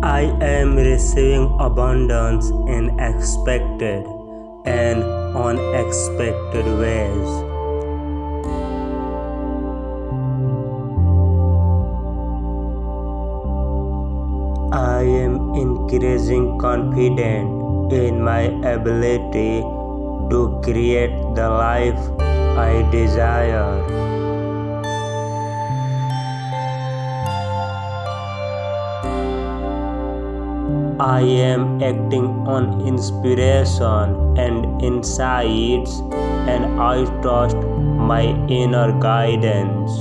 I am receiving abundance in expected and unexpected ways. I am increasing confident in my ability to create the life I desire. I am acting on inspiration and insights, and I trust my inner guidance.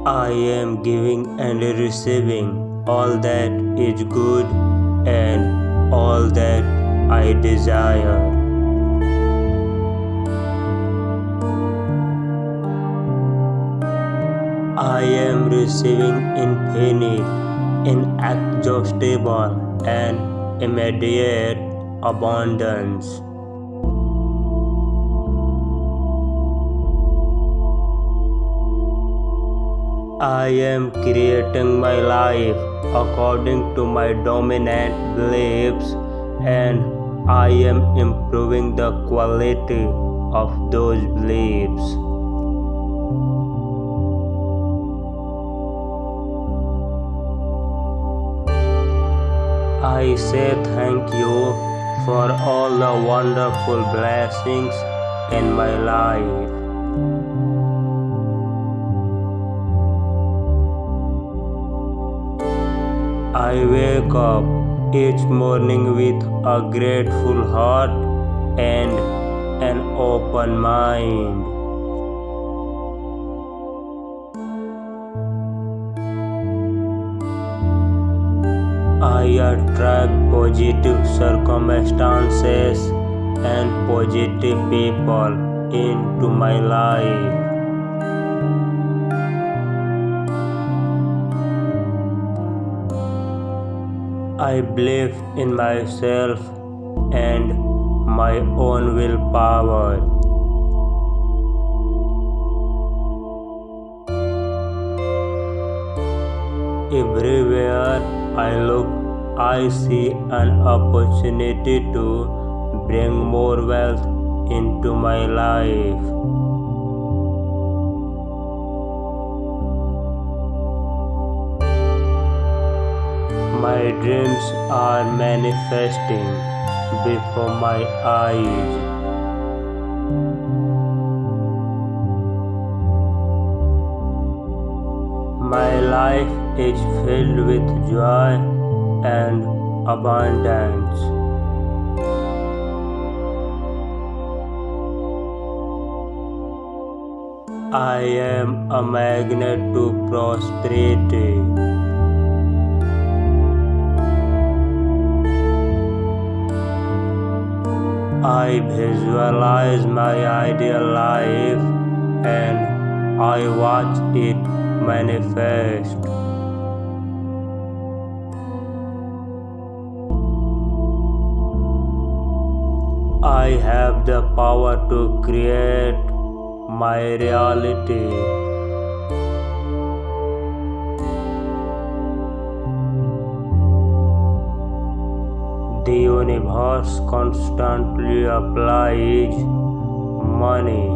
I am giving and receiving all that is good and all that I desire. I am receiving infinite, inexhaustible, and immediate abundance. I am creating my life according to my dominant beliefs, and I am improving the quality of those beliefs. I say thank you for all the wonderful blessings in my life. I wake up each morning with a grateful heart and an open mind. I attract positive circumstances and positive people into my life. I believe in myself and my own willpower. Everywhere I look, I see an opportunity to bring more wealth into my life. My dreams are manifesting before my eyes. My life is filled with joy and abundance. I am a magnet to prosperity. I visualize my ideal life and I watch it manifest. I have the power to create my reality. The universe constantly applies money,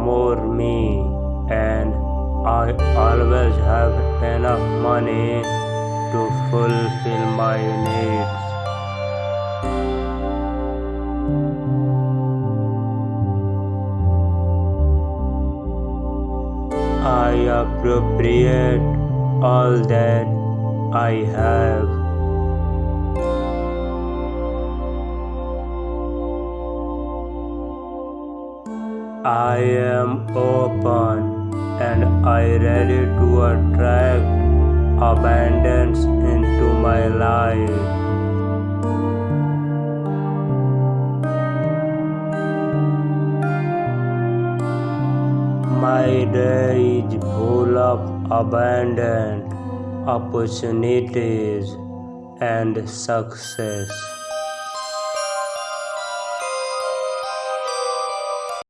more me, and I always have enough money to fulfill my needs. I appropriate all that I have. I am open and I ready to attract abundance into my life. My day is full of abundant opportunities and success.